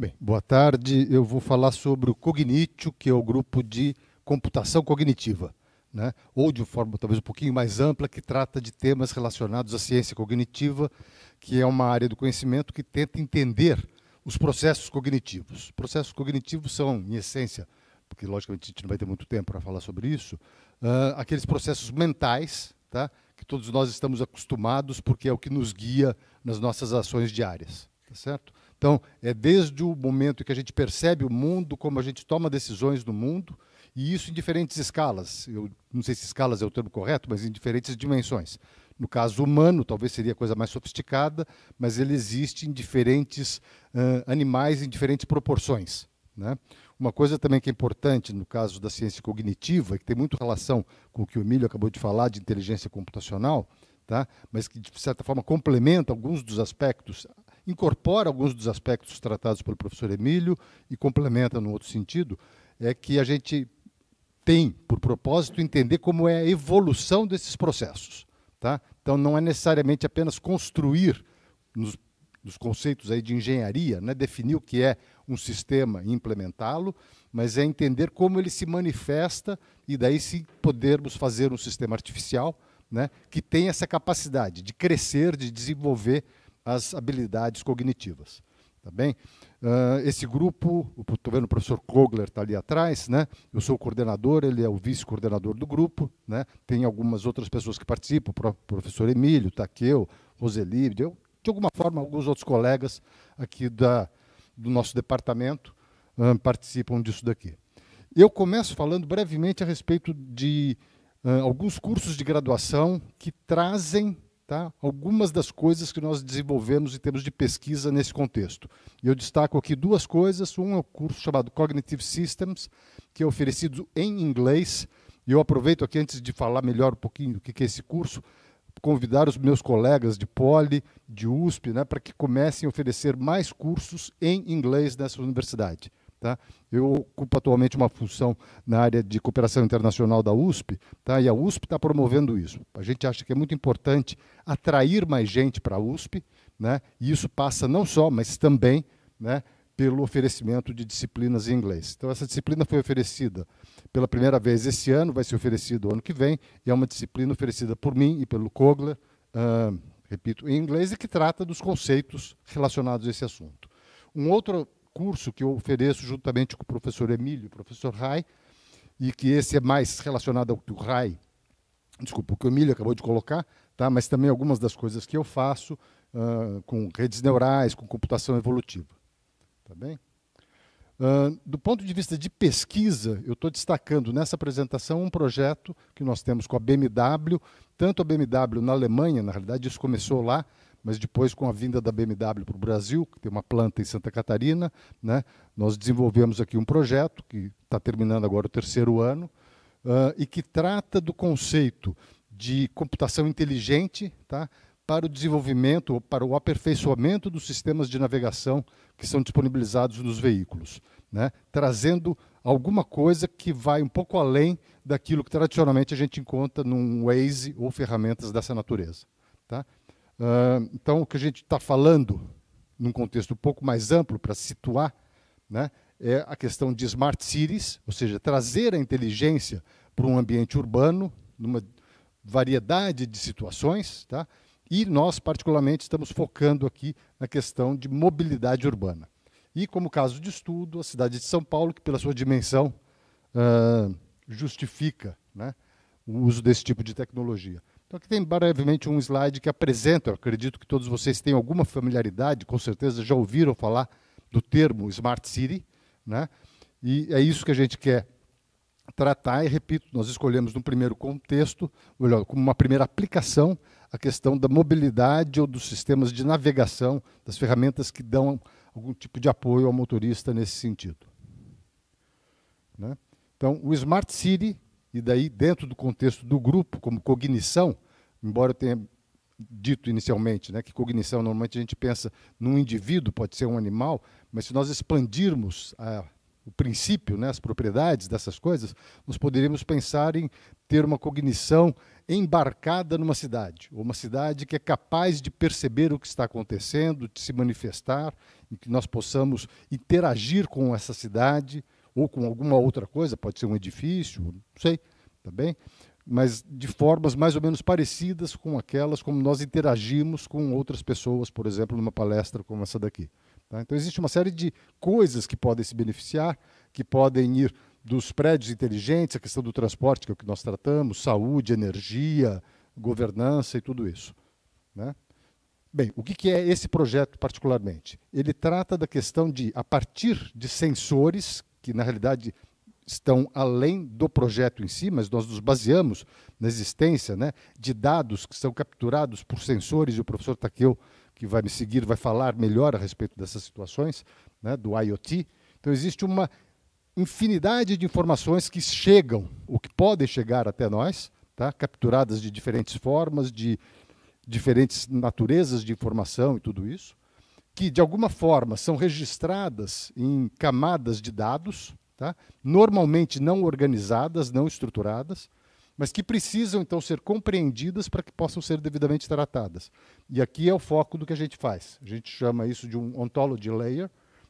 Bem, boa tarde. Eu vou falar sobre o Cognitio, que é o grupo de computação cognitiva, né? Ou de forma talvez um pouquinho mais ampla, que trata de temas relacionados à ciência cognitiva, que é uma área do conhecimento que tenta entender os processos cognitivos. Processos cognitivos são, em essência, porque logicamente a gente não vai ter muito tempo para falar sobre isso, aqueles processos mentais, tá? Que todos nós estamos acostumados, porque é o que nos guia nas nossas ações diárias, tá certo? Então, é desde o momento que a gente percebe o mundo, como a gente toma decisões no mundo, e isso em diferentes escalas. Eu não sei se escalas é o termo correto, mas em diferentes dimensões. No caso humano, talvez seria a coisa mais sofisticada, mas ele existe em diferentes animais, em diferentes proporções, né? Uma coisa também que é importante no caso da ciência cognitiva, que tem muito relação com o que o Emílio acabou de falar de inteligência computacional, tá? Mas que, de certa forma, complementa alguns dos aspectos, incorpora alguns dos aspectos tratados pelo professor Emílio e complementa no outro sentido, é que a gente tem, por propósito, entender como é a evolução desses processos, tá? Então, não é necessariamente apenas construir nos conceitos aí de engenharia, né, definir o que é um sistema e implementá-lo, mas é entender como ele se manifesta e daí sim podermos fazer um sistema artificial, né, que tem essa capacidade de crescer, de desenvolver as habilidades cognitivas. Tá bem? Esse grupo, estou vendo o professor Kogler está ali atrás, né? Eu sou o coordenador, ele é o vice-coordenador do grupo, né? Tem algumas outras pessoas que participam, o professor Emílio, Taqueu, Roseli, de alguma forma, alguns outros colegas aqui do nosso departamento participam disso daqui. Eu começo falando brevemente a respeito de alguns cursos de graduação que trazem, tá, algumas das coisas que nós desenvolvemos em termos de pesquisa nesse contexto. Eu destaco aqui duas coisas. Um é o curso chamado Cognitive Systems, que é oferecido em inglês. E eu aproveito aqui, antes de falar melhor um pouquinho do que é esse curso, convidar os meus colegas de Poli, de USP, né, para que comecem a oferecer mais cursos em inglês nessa universidade. Tá? Eu ocupo atualmente uma função na área de cooperação internacional da USP, tá? E a USP está promovendo isso. A gente acha que é muito importante atrair mais gente para a USP, né? E isso passa não só, mas também, né, pelo oferecimento de disciplinas em inglês. Então, essa disciplina foi oferecida pela primeira vez esse ano, vai ser oferecida o ano que vem, e é uma disciplina oferecida por mim e pelo Kogler, repito, em inglês, e que trata dos conceitos relacionados a esse assunto. Um outro curso que eu ofereço juntamente com o professor Emílio e o professor Rai, e que esse é mais relacionado ao que o Rai, desculpa, o que o Emílio acabou de colocar, tá? Mas também algumas das coisas que eu faço com redes neurais, com computação evolutiva. Tá bem? Do ponto de vista de pesquisa, eu estou destacando nessa apresentação um projeto que nós temos com a BMW, tanto a BMW na Alemanha, na realidade isso começou lá, mas depois com a vinda da BMW para o Brasil, que tem uma planta em Santa Catarina, né, nós desenvolvemos aqui um projeto, que está terminando agora o terceiro ano, e que trata do conceito de computação inteligente, tá, para o desenvolvimento, ou para o aperfeiçoamento dos sistemas de navegação que são disponibilizados nos veículos, né, trazendo alguma coisa que vai um pouco além daquilo que tradicionalmente a gente encontra num Waze ou ferramentas dessa natureza. Tá? Então, o que a gente está falando, num contexto um pouco mais amplo, para situar, né, é a questão de smart cities, ou seja, trazer a inteligência para um ambiente urbano, numa variedade de situações, tá? E nós, particularmente, estamos focando aqui na questão de mobilidade urbana. E, como caso de estudo, a cidade de São Paulo, que pela sua dimensão justifica, né, o uso desse tipo de tecnologia. Então, aqui tem brevemente um slide que apresenta, eu acredito que todos vocês têm alguma familiaridade, com certeza já ouviram falar do termo Smart City, né? E é isso que a gente quer tratar, e repito, nós escolhemos no primeiro contexto, melhor, como uma primeira aplicação, a questão da mobilidade ou dos sistemas de navegação, das ferramentas que dão algum tipo de apoio ao motorista nesse sentido. Né? Então, o Smart City, e daí dentro do contexto do grupo, como cognição, embora eu tenha dito inicialmente, né, que cognição normalmente a gente pensa num indivíduo, pode ser um animal, mas se nós expandirmos o princípio, né, as propriedades dessas coisas, nós poderíamos pensar em ter uma cognição embarcada numa cidade, ou uma cidade que é capaz de perceber o que está acontecendo, de se manifestar, em que nós possamos interagir com essa cidade, ou com alguma outra coisa, pode ser um edifício, não sei, tá bem? Mas de formas mais ou menos parecidas com aquelas como nós interagimos com outras pessoas, por exemplo, numa palestra como essa daqui. Tá? Então, existe uma série de coisas que podem se beneficiar, que podem ir dos prédios inteligentes, a questão do transporte, que é o que nós tratamos, saúde, energia, governança e tudo isso. Né? Bem, o que é esse projeto particularmente? Ele trata da questão de, a partir de sensores, que na realidade estão além do projeto em si, mas nós nos baseamos na existência, né, de dados que são capturados por sensores, e o professor Takeo, que vai me seguir, vai falar melhor a respeito dessas situações, né, do IoT. Então, existe uma infinidade de informações que chegam, ou que podem chegar até nós, tá, capturadas de diferentes formas, de diferentes naturezas de informação e tudo isso, que, de alguma forma, são registradas em camadas de dados, tá? Normalmente não organizadas, não estruturadas, mas que precisam, então, ser compreendidas para que possam ser devidamente tratadas. E aqui é o foco do que a gente faz. A gente chama isso de um ontology layer,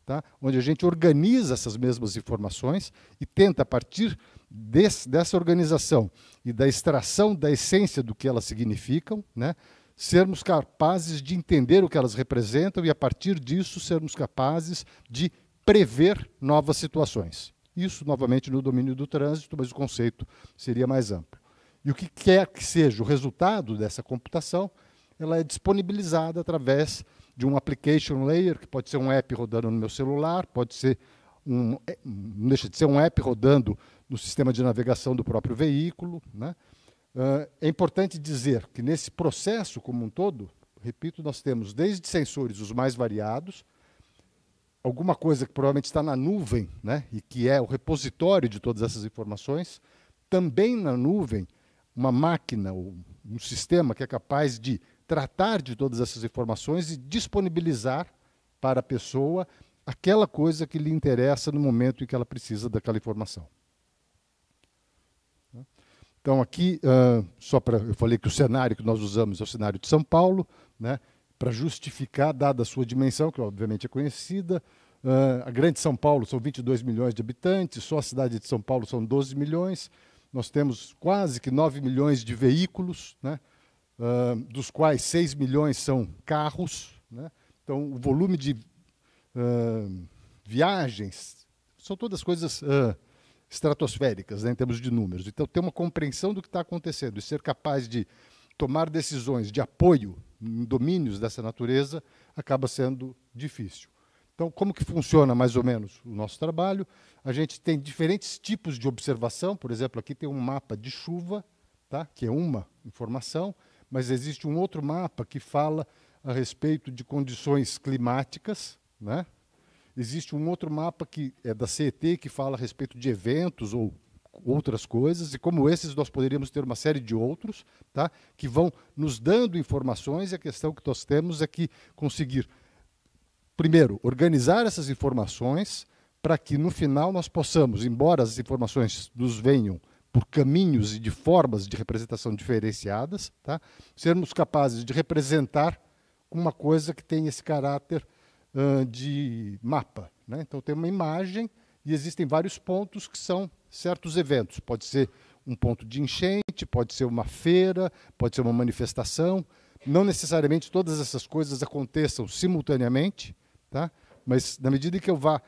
tá? Onde a gente organiza essas mesmas informações e tenta, a partir dessa organização e da extração da essência do que elas significam, né, sermos capazes de entender o que elas representam e, a partir disso, sermos capazes de prever novas situações. Isso, novamente, no domínio do trânsito, mas o conceito seria mais amplo. E o que quer que seja o resultado dessa computação, ela é disponibilizada através de um application layer, que pode ser um app rodando no meu celular, pode ser não deixa de ser um app rodando no sistema de navegação do próprio veículo. Né? É importante dizer que nesse processo como um todo, repito, nós temos desde sensores os mais variados, alguma coisa que provavelmente está na nuvem, né, e que é o repositório de todas essas informações, também na nuvem, uma máquina, um sistema que é capaz de tratar de todas essas informações e disponibilizar para a pessoa aquela coisa que lhe interessa no momento em que ela precisa daquela informação. Então, aqui, eu falei que o cenário que nós usamos é o cenário de São Paulo, né, para justificar, dada a sua dimensão, que obviamente é conhecida. A Grande São Paulo são 22 milhões de habitantes, só a cidade de São Paulo são 12 milhões. Nós temos quase que 9 milhões de veículos, né, dos quais 6 milhões são carros. Né? Então, o volume de viagens são todas coisas estratosféricas, né, em termos de números. Então, ter uma compreensão do que está acontecendo e ser capaz de tomar decisões de apoio em domínios dessa natureza acaba sendo difícil. Então, como que funciona mais ou menos o nosso trabalho? A gente tem diferentes tipos de observação. Por exemplo, aqui tem um mapa de chuva, tá? Que é uma informação, mas existe um outro mapa que fala a respeito de condições climáticas. Né? Existe um outro mapa que é da CET, que fala a respeito de eventos ou outras coisas, e como esses nós poderíamos ter uma série de outros, tá? Que vão nos dando informações, e a questão que nós temos é que conseguir, primeiro, organizar essas informações para que no final nós possamos, embora as informações nos venham por caminhos e de formas de representação diferenciadas, tá? Sermos capazes de representar uma coisa que tem esse caráter de mapa. Né? Então tem uma imagem e existem vários pontos que são certos eventos. Pode ser um ponto de enchente, pode ser uma feira, pode ser uma manifestação. Não necessariamente todas essas coisas aconteçam simultaneamente, tá? Mas na medida que eu vá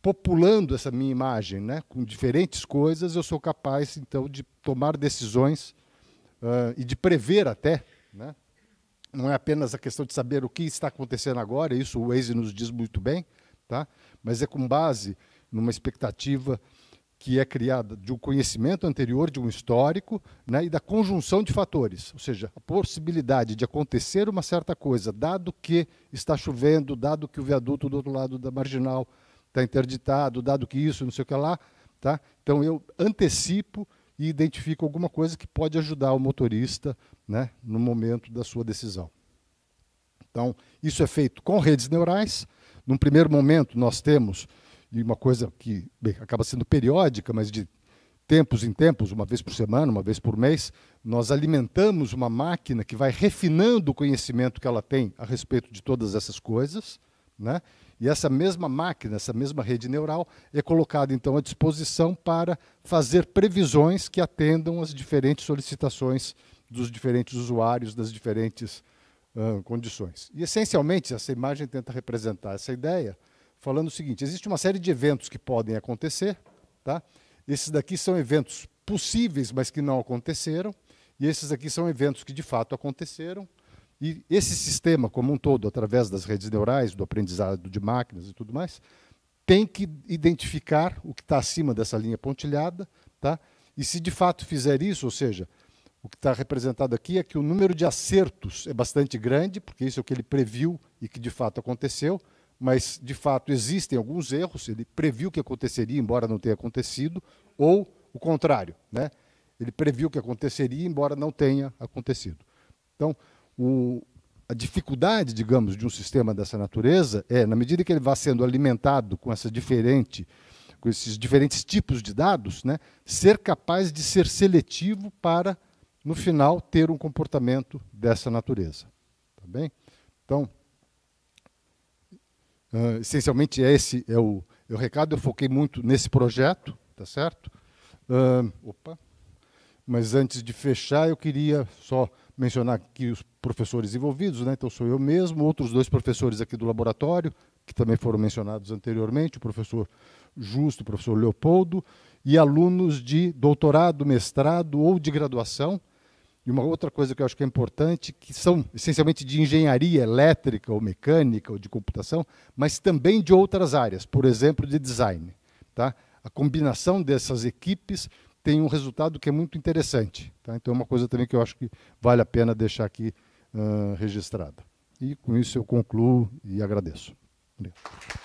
populando essa minha imagem, né, com diferentes coisas, eu sou capaz, então, de tomar decisões e de prever até. Né? Não é apenas a questão de saber o que está acontecendo agora, isso o Waze nos diz muito bem, tá? Mas é com base numa expectativa que é criada de um conhecimento anterior, de um histórico, né, e da conjunção de fatores, ou seja, a possibilidade de acontecer uma certa coisa, dado que está chovendo, dado que o viaduto do outro lado da marginal está interditado, dado que isso, não sei o que lá. Tá? Então, eu antecipo e identifico alguma coisa que pode ajudar o motorista, né, no momento da sua decisão. Então, isso é feito com redes neurais. Num primeiro momento, nós temos e uma coisa que bem, acaba sendo periódica, mas de tempos em tempos, uma vez por semana, uma vez por mês, nós alimentamos uma máquina que vai refinando o conhecimento que ela tem a respeito de todas essas coisas, né? E essa mesma máquina, essa mesma rede neural, é colocada, então, à disposição para fazer previsões que atendam às diferentes solicitações dos diferentes usuários, das diferentes condições. E, essencialmente, essa imagem tenta representar essa ideia, falando o seguinte: existe uma série de eventos que podem acontecer, tá? Esses daqui são eventos possíveis, mas que não aconteceram, e esses aqui são eventos que, de fato, aconteceram. E esse sistema, como um todo, através das redes neurais, do aprendizado de máquinas e tudo mais, tem que identificar o que está acima dessa linha pontilhada, tá? E se de fato fizer isso, ou seja, o que está representado aqui é que o número de acertos é bastante grande, porque isso é o que ele previu e que de fato aconteceu, mas de fato existem alguns erros, ele previu que aconteceria, embora não tenha acontecido, ou o contrário, né? Ele previu que aconteceria, embora não tenha acontecido. Então, a dificuldade, digamos, de um sistema dessa natureza é, na medida que ele vai sendo alimentado com esses diferentes tipos de dados, né, ser capaz de ser seletivo para, no final, ter um comportamento dessa natureza. Tá bem? Então, essencialmente, esse é o recado. Eu foquei muito nesse projeto, tá certo? Mas antes de fechar, eu queria só mencionar aqui os professores envolvidos, né? Então, sou eu mesmo, outros 2 professores aqui do laboratório, que também foram mencionados anteriormente, o professor Justo, o professor Leopoldo, e alunos de doutorado, mestrado ou de graduação. E uma outra coisa que eu acho que é importante, que são essencialmente de engenharia elétrica ou mecânica ou de computação, mas também de outras áreas, por exemplo, de design. Tá? A combinação dessas equipes tem um resultado que é muito interessante. Tá? Então, é uma coisa também que eu acho que vale a pena deixar aqui registrada. E, com isso, eu concluo e agradeço. Obrigado.